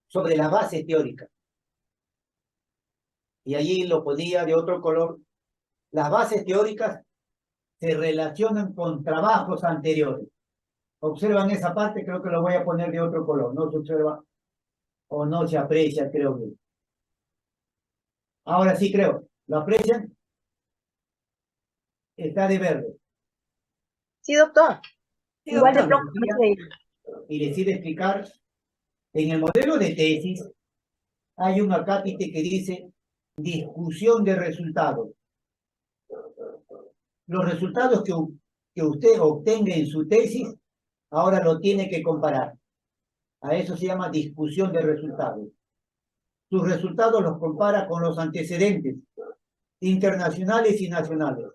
sobre las bases teóricas. Y allí lo ponía de otro color. Las bases teóricas se relacionan con trabajos anteriores. Observan esa parte, creo que lo voy a poner de otro color. No se observa o no se aprecia, creo que. Ahora sí creo. ¿Lo aprecian? Está de verde. Sí, doctor. Sí, Igual de doctor. pronto. Y decide explicar, en el modelo de tesis hay un acápite que dice discusión de resultados. Los resultados que usted obtenga en su tesis, ahora lo tiene que comparar. A eso se llama discusión de resultados. Sus resultados los compara con los antecedentes internacionales y nacionales.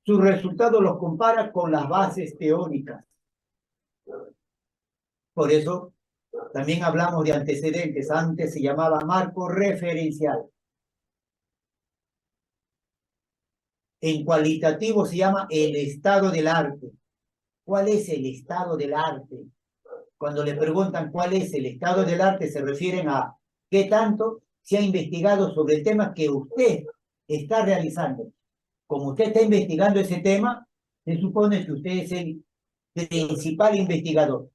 Sus resultados los compara con las bases teóricas. Por eso también hablamos de antecedentes. Antes se llamaba marco referencial. En cualitativo se llama el estado del arte. ¿Cuál es el estado del arte? Cuando le preguntan cuál es el estado del arte, se refieren a qué tanto se ha investigado sobre el tema que usted está realizando. Como usted está investigando ese tema, se supone que usted es el principal investigador.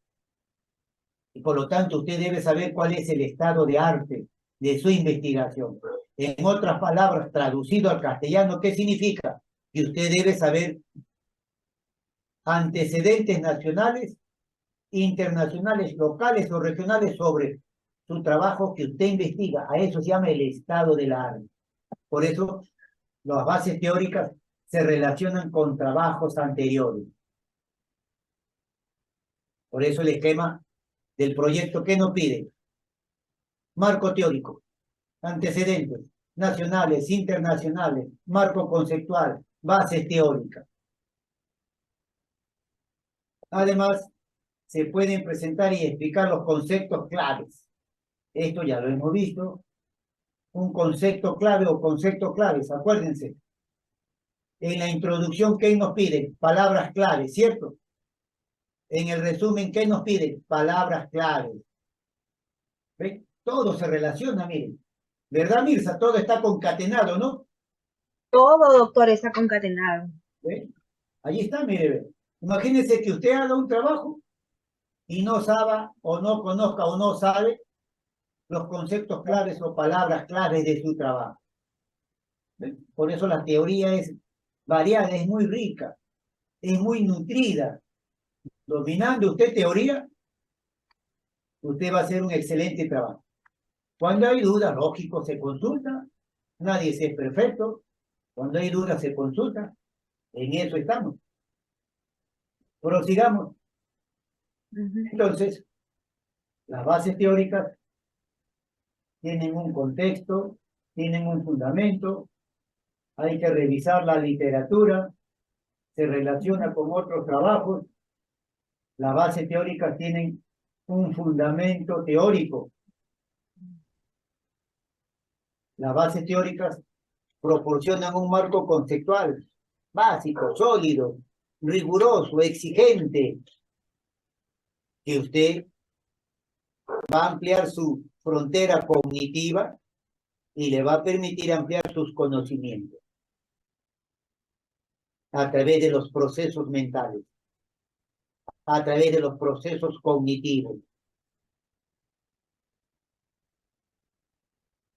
Y por lo tanto, usted debe saber cuál es el estado de arte de su investigación. En otras palabras, traducido al castellano, ¿qué significa? Que usted debe saber antecedentes nacionales, internacionales, locales o regionales sobre su trabajo que usted investiga. A eso se llama el estado del arte. Por eso, las bases teóricas se relacionan con trabajos anteriores. Por eso el esquema del proyecto, ¿qué nos pide? Marco teórico, antecedentes nacionales, internacionales, marco conceptual, bases teóricas. Además, se pueden presentar y explicar los conceptos claves. Esto ya lo hemos visto. Un concepto clave o conceptos claves, acuérdense. En la introducción, ¿qué nos piden? Palabras claves, ¿cierto? En el resumen, ¿qué nos piden? Palabras claves. ¿Ven? Todo se relaciona, miren. ¿Verdad, Mirza? Todo está concatenado, ¿no? Todo, doctor, está concatenado. ¿Ven? Allí está, mire. Imagínense que usted haga un trabajo y no sabe o no conozca o no sabe los conceptos claves o palabras claves de su trabajo. ¿Ven? Por eso la teoría es variada, es muy rica, es muy nutrida. Dominando usted teoría, usted va a hacer un excelente trabajo. Cuando hay dudas, lógico, se consulta. Nadie es perfecto. Cuando hay dudas, se consulta. En eso estamos. Prosigamos. Entonces, las bases teóricas tienen un contexto, tienen un fundamento, hay que revisar la literatura, se relaciona con otros trabajos. Las bases teóricas tienen un fundamento teórico. Las bases teóricas proporcionan un marco conceptual básico, sólido, riguroso, exigente, que usted va a ampliar su frontera cognitiva y le va a permitir ampliar sus conocimientos a través de los procesos mentales, a través de los procesos cognitivos.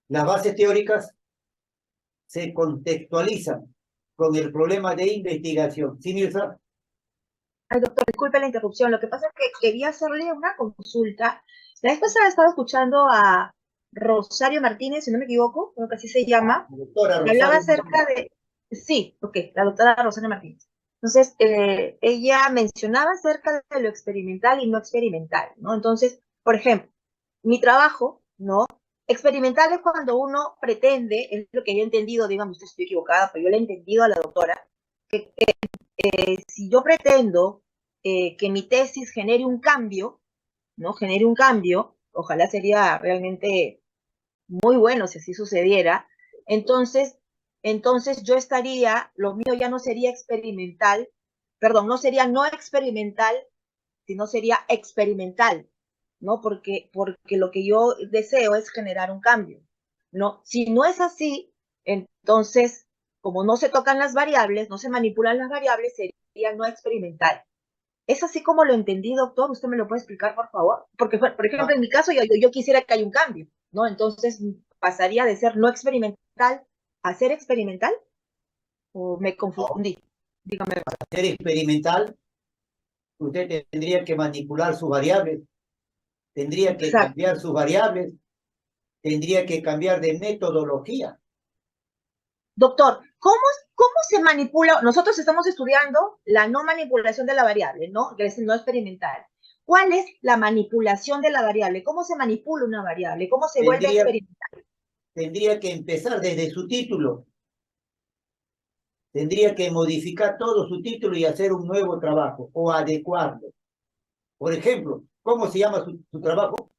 Las bases teóricas se contextualizan con el problema de investigación. ¿Sí, Mirza? Ay, doctor, disculpe la interrupción. Lo que pasa es que quería hacerle una consulta. La vez pasada estaba escuchando a Rosario Martínez, si no me equivoco, creo que así se llama, La doctora que hablaba Rosario acerca de... Sí, ok, la doctora Rosario Martínez. Entonces, ella mencionaba acerca de lo experimental y no experimental, ¿no? Entonces, por ejemplo, mi trabajo, ¿no? Experimental es cuando uno pretende, es lo que yo he entendido, digamos, estoy equivocada, pero yo le he entendido a la doctora, que si yo pretendo que mi tesis genere un cambio, ¿no? Genere un cambio, ojalá sería realmente muy bueno si así sucediera, entonces, entonces yo estaría, lo mío ya no sería experimental, perdón, no sería no experimental, sino sería experimental. ¿no? Porque lo que yo deseo es generar un cambio, ¿no? Si no es así, entonces, como no se tocan las variables, no se manipulan las variables, sería no experimental. ¿Es así como lo entendí, doctor? ¿Usted me lo puede explicar, por favor? Porque, por ejemplo, Ah, en mi caso, yo quisiera que haya un cambio, ¿no? Entonces, ¿pasaría de ser no experimental a ser experimental? ¿O me no, confundí? Dígame. ser experimental, usted tendría que manipular sus variables, tendría que Exacto. cambiar sus variables, tendría que cambiar de metodología. Doctor, ¿cómo se manipula? Nosotros estamos estudiando la no manipulación de la variable, ¿no? Que es el no experimental. ¿Cuál es la manipulación de la variable? ¿Cómo se manipula una variable? ¿Cómo se vuelve Tendría, experimental? tendría que empezar desde su título, tendría que modificar todo su título y hacer un nuevo trabajo o adecuarlo. Por ejemplo, ¿cómo se llama su trabajo?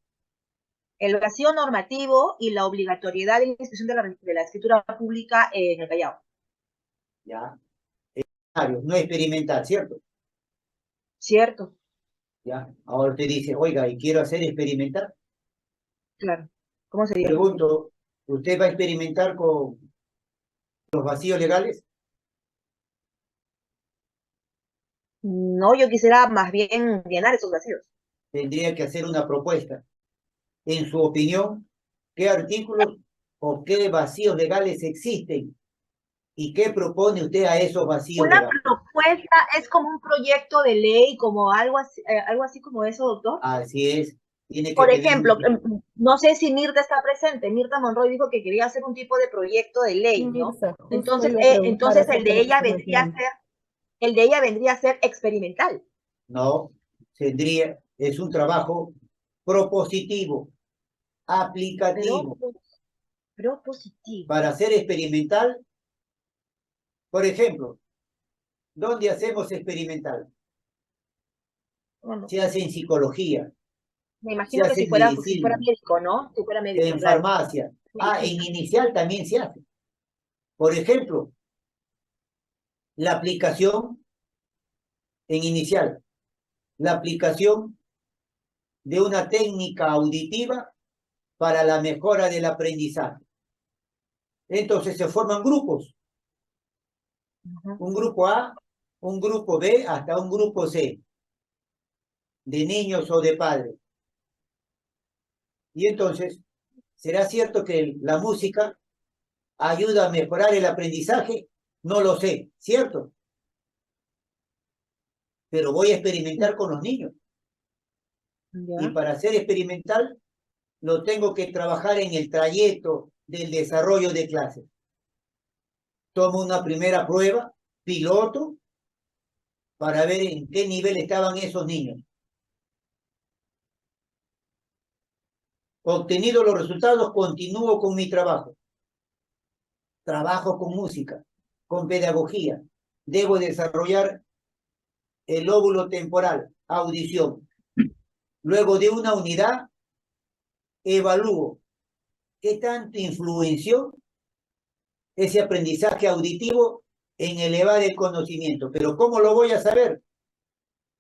El vacío normativo y la obligatoriedad de la inscripción de la escritura pública en el Callao. Ya, no experimental, ¿cierto? ¿Cierto? Ya, ahora usted dice, oiga, y quiero hacer experimental. Claro. ¿Cómo sería? Pregunto, ¿usted va a experimentar con los vacíos legales? No, yo quisiera más bien llenar esos vacíos. Tendría que hacer una propuesta. En su opinión, ¿qué artículos o qué vacíos legales existen y qué propone usted a esos vacíos Una legales? propuesta es como un proyecto de ley, como algo así como eso, doctor. Así es, tiene que Por tener ejemplo, no sé si Mirta está presente. Mirta Monroy dijo que quería hacer un tipo de proyecto de Sí, ley, ¿no? Mirza, justo Entonces, iba a preguntar entonces acerca de lo que estás haciendo. el de ella vendría a ser experimental. no, es un trabajo propositivo, Pero, aplicativo. pero positivo. Para ser experimental, por ejemplo, ¿dónde hacemos experimental? Bueno, Se hace en psicología, me se imagino que hace en si fuera medicina, médico, ¿no? Si fuera médico, en claro. farmacia. Ah, en Medicina. inicial también se hace. Por ejemplo, la aplicación en inicial, la aplicación de una técnica auditiva para la mejora del aprendizaje. Entonces se forman grupos, Ujú. un grupo A, un grupo B, hasta un grupo C, de niños o de padres. Y entonces, ¿será cierto que la música ayuda a mejorar el aprendizaje? No lo sé, ¿cierto? Pero voy a experimentar con los niños. Y Ya. para ser experimental, lo tengo que trabajar en el trayecto del desarrollo de clases. Tomo una primera prueba, piloto, para ver en qué nivel estaban esos niños. Obtenidos los resultados, continúo con mi trabajo. Trabajo con música, con pedagogía. Debo desarrollar el lóbulo temporal, audición. Luego de una unidad, evalúo qué tanto influenció ese aprendizaje auditivo en elevar el conocimiento. Pero ¿cómo lo voy a saber?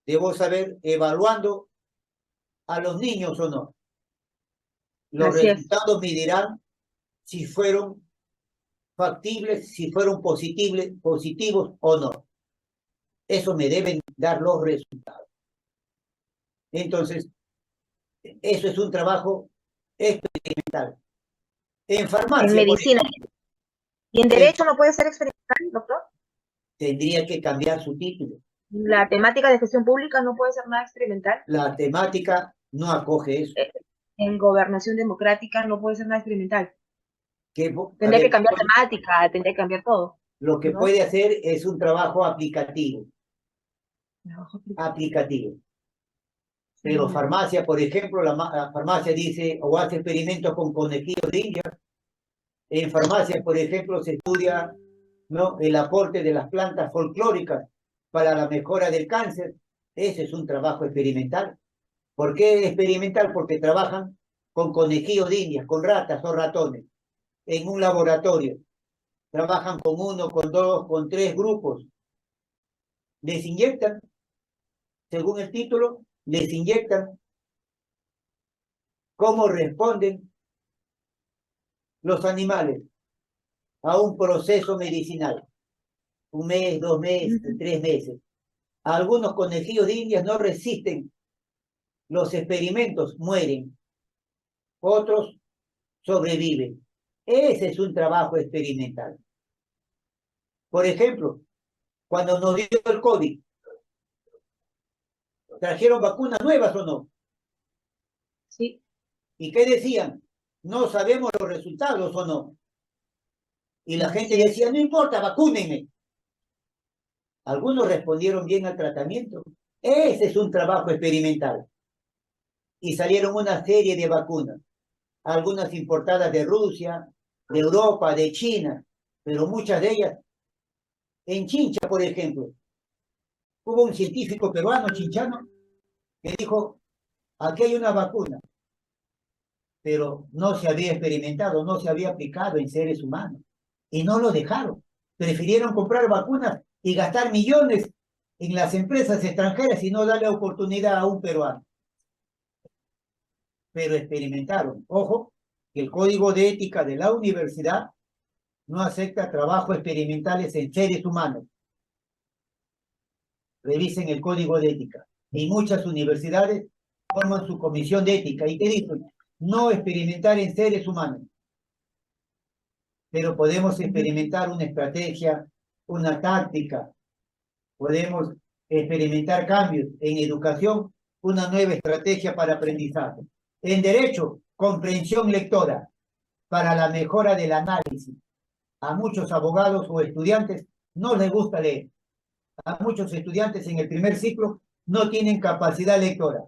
Debo saber evaluando a los niños o no. Los Así es. resultados me dirán si fueron factibles, si fueron positivos o no. Eso me deben dar los resultados. Entonces, eso es un trabajo experimental. En En farmacia, por medicina. ejemplo, ¿Y en en, derecho no puede ser experimental, doctor? tendría que cambiar su título. La temática de gestión pública no puede ser nada experimental. La temática no acoge eso. Eh, En gobernación democrática no puede ser nada experimental. Que, a Tendría que ver, cambiar temática, tendría que cambiar todo, lo que ¿no? puede hacer es un trabajo aplicativo, aplicativo. Pero Mm. farmacia, por ejemplo, la farmacia dice o hace experimentos con conejillos de India. En farmacia, por ejemplo, se estudia, ¿no?, el aporte de las plantas folclóricas para la mejora del cáncer. Ese es un trabajo experimental. ¿Por qué experimental? Porque trabajan con conejillos de India, con ratas o ratones, en un laboratorio. Trabajan con uno, con dos, con tres grupos. Les inyectan, según el título, les inyectan cómo responden los animales a un proceso medicinal. 1 mes, 2 meses, 3 meses. Algunos conejillos de Indias no resisten los experimentos, mueren. Otros sobreviven. Ese es un trabajo experimental. Por ejemplo, cuando nos dio el COVID, ¿trajeron vacunas nuevas o no? Sí. ¿Y qué decían? No sabemos los resultados o no. Y la gente Sí. decía, no importa, vacúnenme. Algunos respondieron bien al tratamiento. Ese es un trabajo experimental. Y salieron una serie de vacunas, algunas importadas de Rusia, de Europa, de China, pero muchas de ellas en Chincha, por ejemplo. Hubo un científico peruano, chinchano, que dijo, aquí hay una vacuna, pero no se había experimentado, no se había aplicado en seres humanos. Y no lo dejaron. Prefirieron comprar vacunas y gastar millones en las empresas extranjeras y no darle oportunidad a un peruano. Pero experimentaron. Ojo, que el código de ética de la universidad no acepta trabajos experimentales en seres humanos. Revisen el código de ética. Y muchas universidades forman su comisión de ética y te dicen, no experimentar en seres humanos. Pero podemos experimentar una estrategia, una táctica, podemos experimentar cambios en educación, una nueva estrategia para aprendizaje. En derecho, comprensión lectora para la mejora del análisis. A muchos abogados o estudiantes no les gusta leer. A muchos estudiantes en el primer ciclo no tienen capacidad lectora.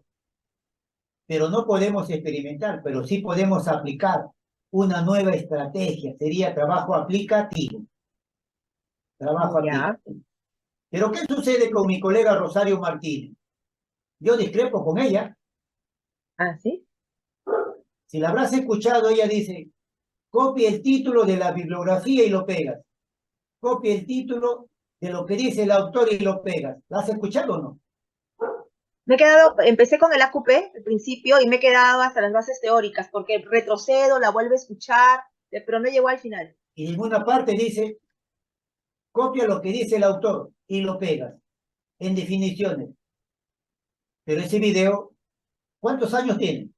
Pero no podemos experimentar, pero sí podemos aplicar una nueva estrategia. Sería trabajo aplicativo. Trabajo aplicativo. Pero ¿qué sucede con mi colega Rosario Martínez? Yo discrepo con ella. ¿Ah, sí? Si la habrás escuchado, ella dice, copia el título de la bibliografía y lo pegas. Copia el título de lo que dice el autor y lo pegas. ¿La has escuchado o no? Me he quedado, empecé con el AQP al principio y me he quedado hasta las bases teóricas, porque retrocedo, la vuelvo a escuchar, pero no llegó al final. Y en ninguna parte dice, copia lo que dice el autor y lo pegas en definiciones. Pero ese video, ¿cuántos años tiene?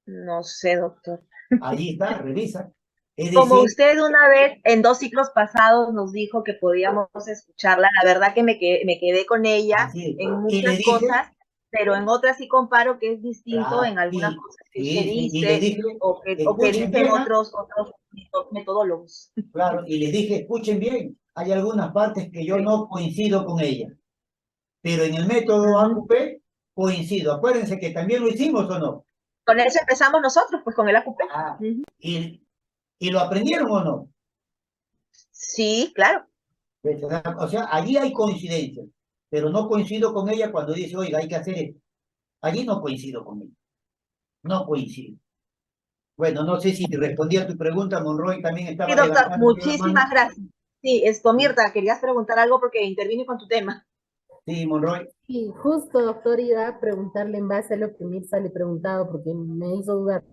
No sé, doctor. Ahí está, revisa. Es Como decir, usted una vez en 2 ciclos pasados nos dijo que podíamos escucharla, la verdad que me quedé con ella así es. en Y le muchas dije, cosas, pero en otras sí comparo que es distinto en algunas y, cosas que usted sí, sí, y le dice dije, o que escuchen dicen bien, ¿ah? otros metodólogos. Claro, y les dije, escuchen bien, hay algunas partes que yo Sí. no coincido con ella, pero en el método AQP coincido. Acuérdense que también lo hicimos o no. Con eso empezamos nosotros, pues con el AQP. Ah, y, y lo aprendieron o no. Sí, claro. O sea, allí hay coincidencias, pero no coincido con ella cuando dice, oiga, hay que hacer esto. Allí no coincido con ella, no coincido. Bueno, no sé si te respondí a tu pregunta, Monroy también Sí, estaba doctor, levantando la mano. muchísimas gracias. Sí, esto, Mirta, querías preguntar algo porque intervine con tu tema. Sí, Monroy. Sí, justo, doctor, iba a preguntarle en base a lo que Mirza le preguntaba, porque me hizo dudar,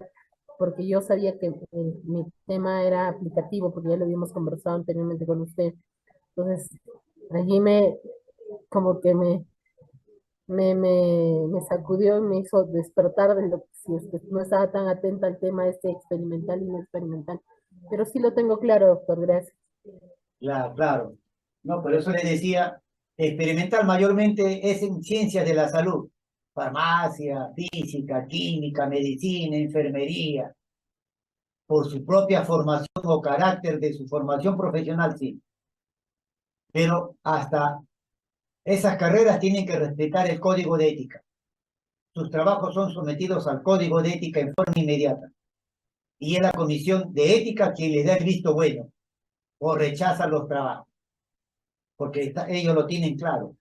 porque yo sabía que mi tema era aplicativo, porque ya lo habíamos conversado anteriormente con usted. Entonces, allí como que me sacudió y me hizo despertar de lo que si es que no estaba tan atenta al tema este experimental y no experimental. Pero sí lo tengo claro, doctor, gracias. Claro, claro. No, por eso le decía, experimental mayormente es en ciencias de la salud, farmacia, física, química, medicina, enfermería, por su propia formación o carácter de su formación profesional, sí. Pero hasta esas carreras tienen que respetar el código de ética. Sus trabajos son sometidos al código de ética en forma inmediata. Y es la comisión de ética quien les da el visto bueno o rechaza los trabajos, porque ellos lo tienen claro.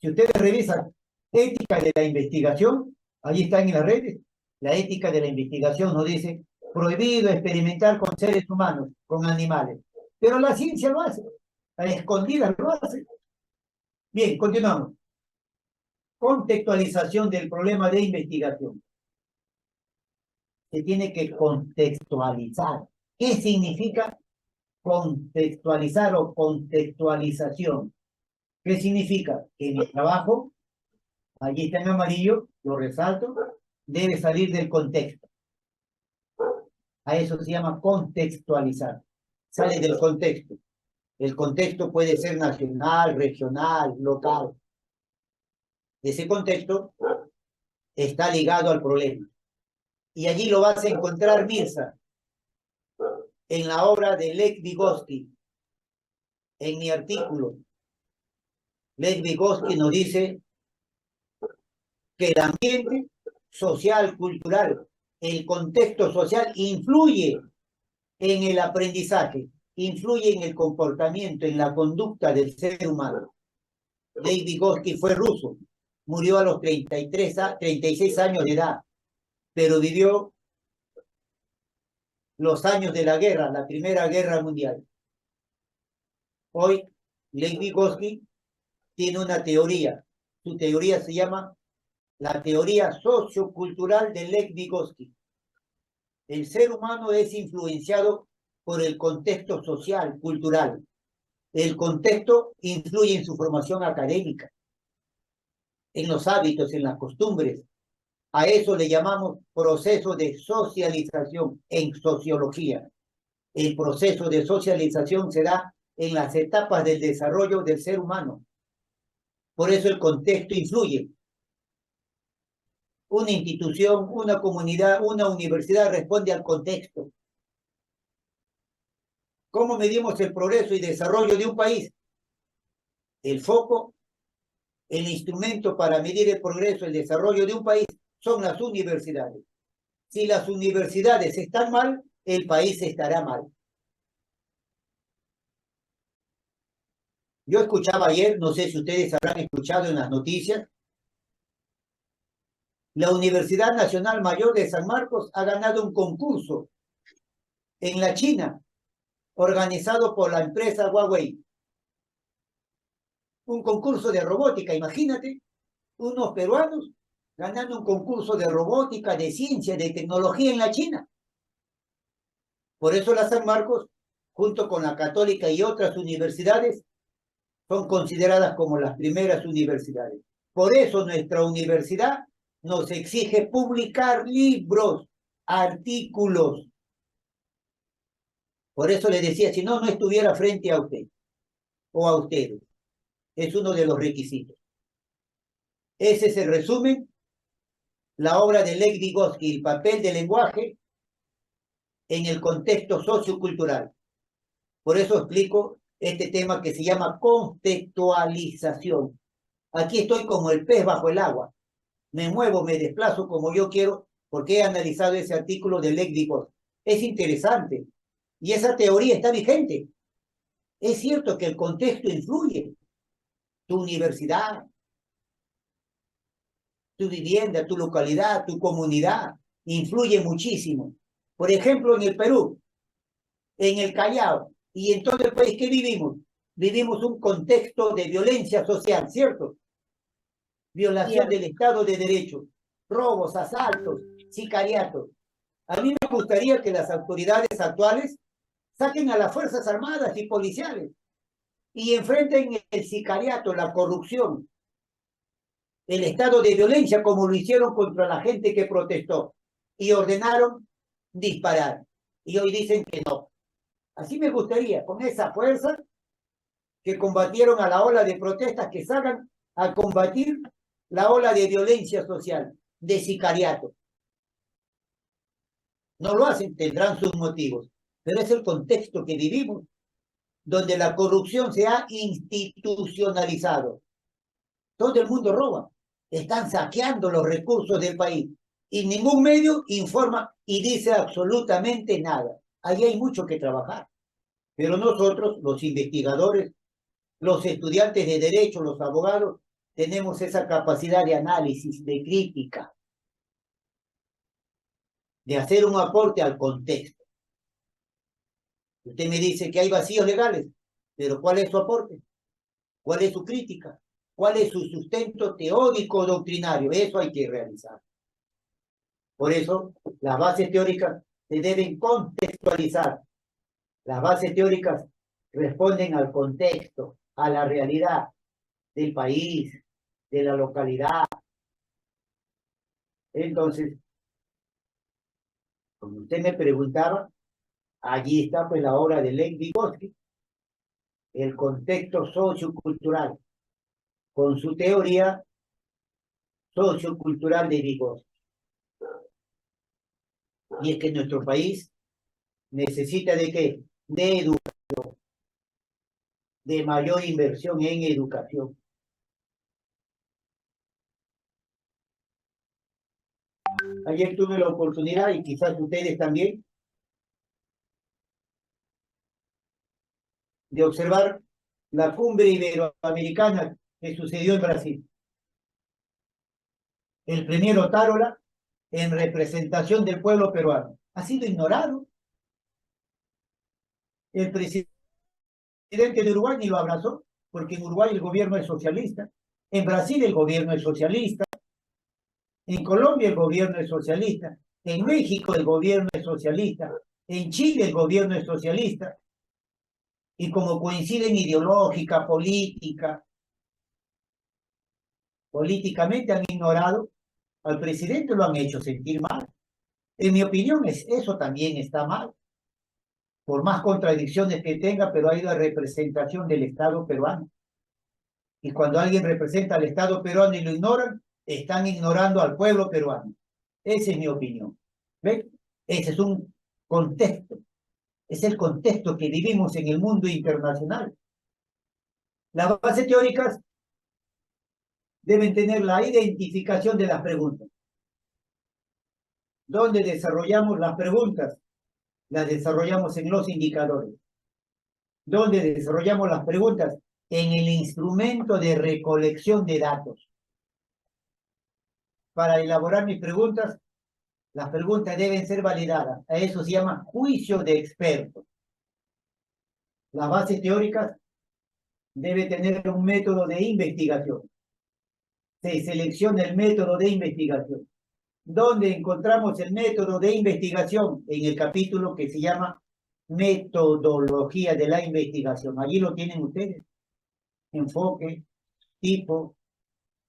Si ustedes revisan ética de la investigación, ahí están en las redes, la ética de la investigación nos dice prohibido experimentar con seres humanos, con animales. Pero la ciencia lo hace, a escondidas lo hace. Bien, continuamos. Contextualización del problema de investigación. se tiene que contextualizar. ¿Qué significa contextualizar o contextualización? ¿Qué significa? Que mi trabajo, allí está en amarillo, lo resalto, debe salir del contexto. A eso se llama contextualizar. Sale del contexto. El contexto puede ser nacional, regional, local. Ese contexto está ligado al problema. Y allí lo vas a encontrar, Mirza, en la obra de Lev Vygotsky, en mi artículo. Lev Vygotsky nos dice que el ambiente social, cultural, el contexto social influye en el aprendizaje, influye en el comportamiento, en la conducta del ser humano. Lev Vygotsky fue ruso, murió a los 36 años de edad, pero vivió los años de la guerra, la Primera Guerra Mundial. Hoy, Lev Vygotsky tiene una teoría. Su teoría se llama la teoría sociocultural de Lev Vygotsky. El ser humano es influenciado por el contexto social, cultural. El contexto influye en su formación académica, en los hábitos, en las costumbres. A eso le llamamos proceso de socialización en sociología. El proceso de socialización se da en las etapas del desarrollo del ser humano. Por eso el contexto influye. Una institución, una comunidad, una universidad responde al contexto. ¿Cómo medimos el progreso y desarrollo de un país? El foco, el instrumento para medir el progreso y el desarrollo de un país son las universidades. Si las universidades están mal, el país estará mal. Yo escuchaba ayer, no sé si ustedes habrán escuchado en las noticias, la Universidad Nacional Mayor de San Marcos ha ganado un concurso en la China, organizado por la empresa Huawei. Un concurso de robótica, imagínate, unos peruanos ganando un concurso de robótica, de ciencia, de tecnología en la China. Por eso la San Marcos, junto con la Católica y otras universidades, son consideradas como las primeras universidades. Por eso nuestra universidad nos exige publicar libros, artículos. Por eso le decía, si no, no estuviera frente a usted o a ustedes. Es uno de los requisitos. Ese es el resumen, la obra de Lev Vygotsky, el papel del lenguaje en el contexto sociocultural. Por eso explico este tema que se llama contextualización. Aquí estoy como el pez bajo el agua. Me muevo, me desplazo como yo quiero, porque he analizado ese artículo de Lev Vygotsky. Es interesante. Y esa teoría está vigente. Es cierto que el contexto influye. Tu universidad, tu vivienda, tu localidad, tu comunidad, influye muchísimo. Por ejemplo, en el Perú, en el Callao y en todo el país que vivimos, vivimos un contexto de violencia social, ¿cierto? Violación del Estado de Derecho, robos, asaltos, sicariatos. A mí me gustaría que las autoridades actuales saquen a las Fuerzas Armadas y policiales y enfrenten el sicariato, la corrupción, el estado de violencia como lo hicieron contra la gente que protestó y ordenaron disparar. Y hoy dicen que no. Así me gustaría, con esa fuerza que combatieron a la ola de protestas, que salgan a combatir la ola de violencia social, de sicariato. No lo hacen, tendrán sus motivos, pero es el contexto que vivimos, donde la corrupción se ha institucionalizado. Todo el mundo roba, están saqueando los recursos del país y ningún medio informa y dice absolutamente nada. Ahí hay mucho que trabajar, pero nosotros, los investigadores, los estudiantes de derecho, los abogados, tenemos esa capacidad de análisis, de crítica, de hacer un aporte al contexto. Usted me dice que hay vacíos legales, pero ¿cuál es su aporte? ¿Cuál es su crítica? ¿Cuál es su sustento teórico doctrinario? Eso hay que realizar. Por eso, las bases teóricas se deben contextualizar. Las bases teóricas responden al contexto, a la realidad del país, de la localidad. Entonces, como usted me preguntaba, allí está pues la obra de Lev Vygotsky, el contexto sociocultural, con su teoría sociocultural de Vygotsky. Y es que nuestro país necesita ¿de qué? De educación, de mayor inversión en educación. Ayer tuve la oportunidad, y quizás ustedes también, de observar la cumbre iberoamericana que sucedió en Brasil. El premier Otárola, en representación del pueblo peruano, ha sido ignorado. El presidente de Uruguay ni lo abrazó, porque en Uruguay el gobierno es socialista, en Brasil el gobierno es socialista, en Colombia el gobierno es socialista, en México el gobierno es socialista, en Chile el gobierno es socialista, y como coinciden ideológica, políticamente han ignorado al presidente, lo han hecho sentir mal. En mi opinión, eso también está mal, por más contradicciones que tenga, pero hay la representación del Estado peruano. Y cuando alguien representa al Estado peruano y lo ignoran, están ignorando al pueblo peruano. Esa es mi opinión. ¿Ven? Ese es un contexto. Es el contexto que vivimos en el mundo internacional. Las bases teóricas deben tener la identificación de las preguntas. ¿Dónde desarrollamos las preguntas? Las desarrollamos en los indicadores. ¿Dónde desarrollamos las preguntas? En el instrumento de recolección de datos. Para elaborar mis preguntas, las preguntas deben ser validadas. A eso se llama juicio de expertos. Las bases teóricas deben tener un método de investigación. Se selecciona el método de investigación. ¿Dónde encontramos el método de investigación? En el capítulo que se llama Metodología de la investigación. Allí lo tienen ustedes. Enfoque, tipo,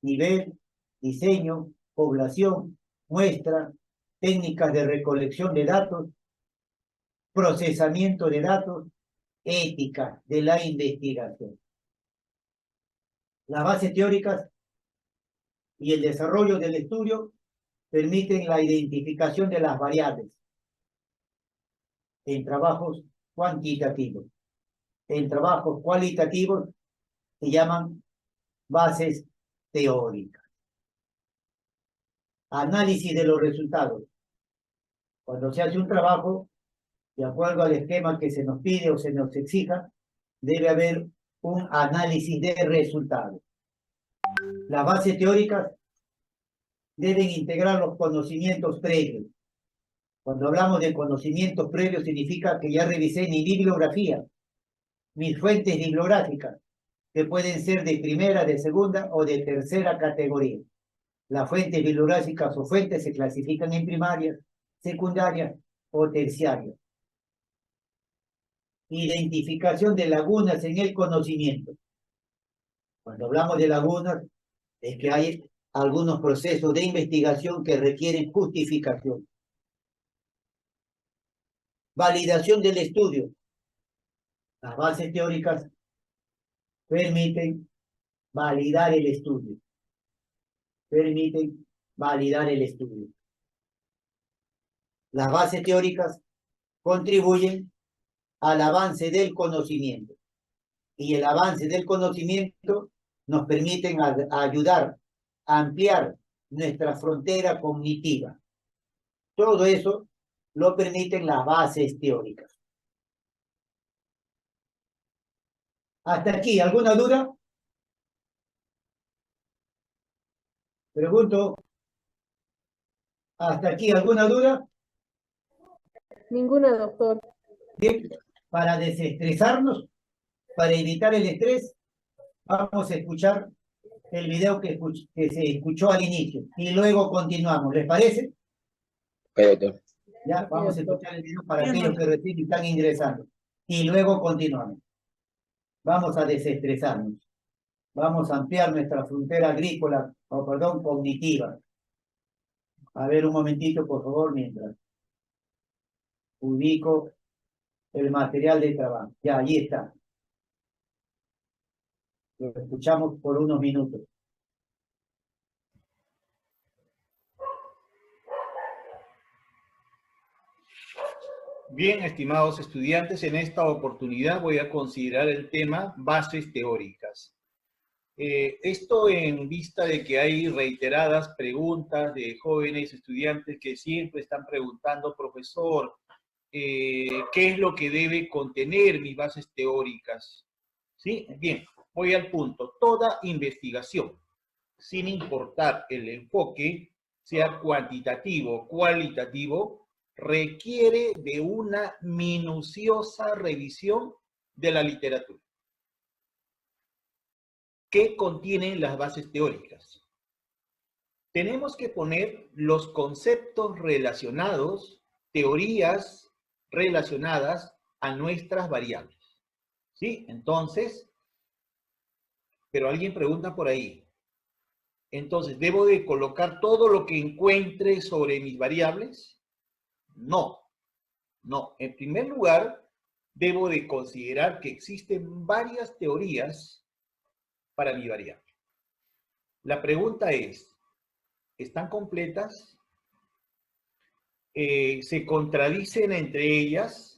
nivel, diseño, población, muestra, técnicas de recolección de datos, procesamiento de datos, ética de la investigación. Las bases teóricas y el desarrollo del estudio permiten la identificación de las variables en trabajos cuantitativos. En trabajos cualitativos se llaman bases teóricas. Análisis de los resultados. Cuando se hace un trabajo, de acuerdo al esquema que se nos pide o se nos exija, debe haber un análisis de resultados. Las bases teóricas deben integrar los conocimientos previos. Cuando hablamos de conocimientos previos, significa que ya revisé mi bibliografía, mis fuentes bibliográficas, que pueden ser de primera, de segunda o de tercera categoría. Las fuentes bibliográficas o fuentes se clasifican en primarias, secundarias o terciarias. Identificación de lagunas en el conocimiento. Cuando hablamos de lagunas, es que hay algunos procesos de investigación que requieren justificación. Validación del estudio. Las bases teóricas permiten validar el estudio. Permiten validar el estudio. Las bases teóricas contribuyen al avance del conocimiento. Y el avance del conocimiento nos permiten ayudar a ampliar nuestra frontera cognitiva. Todo eso lo permiten las bases teóricas. ¿Hasta aquí alguna duda? Pregunto. ¿Hasta aquí alguna duda? Ninguna, doctor. Bien, para desestresarnos, para evitar el estrés, vamos a escuchar el video que se escuchó al inicio y luego continuamos. ¿Les parece? Espérate. Ya, vamos a escuchar el video para aquellos que recién están ingresando. Y luego continuamos. Vamos a desestresarnos. Vamos a ampliar nuestra frontera agrícola, o perdón, cognitiva. A ver, un momentito, por favor, mientras ubico el material de trabajo. Ya, ahí está. Lo escuchamos por unos minutos. Bien, estimados estudiantes, en esta oportunidad voy a considerar el tema bases teóricas. Esto en vista de que hay reiteradas preguntas de jóvenes estudiantes que siempre están preguntando, profesor, ¿qué es lo que debe contener mis bases teóricas? ¿Sí? Bien, voy al punto. Toda investigación, sin importar el enfoque, sea cuantitativo o cualitativo, requiere de una minuciosa revisión de la literatura. ¿Qué contienen las bases teóricas? Tenemos que poner los conceptos relacionados, teorías relacionadas a nuestras variables. ¿Sí? Entonces, pero alguien pregunta por ahí. Entonces, ¿debo de colocar todo lo que encuentre sobre mis variables? No. No. En primer lugar, debo de considerar que existen varias teorías para mi variable. La pregunta es, ¿están completas? ¿Se contradicen entre ellas?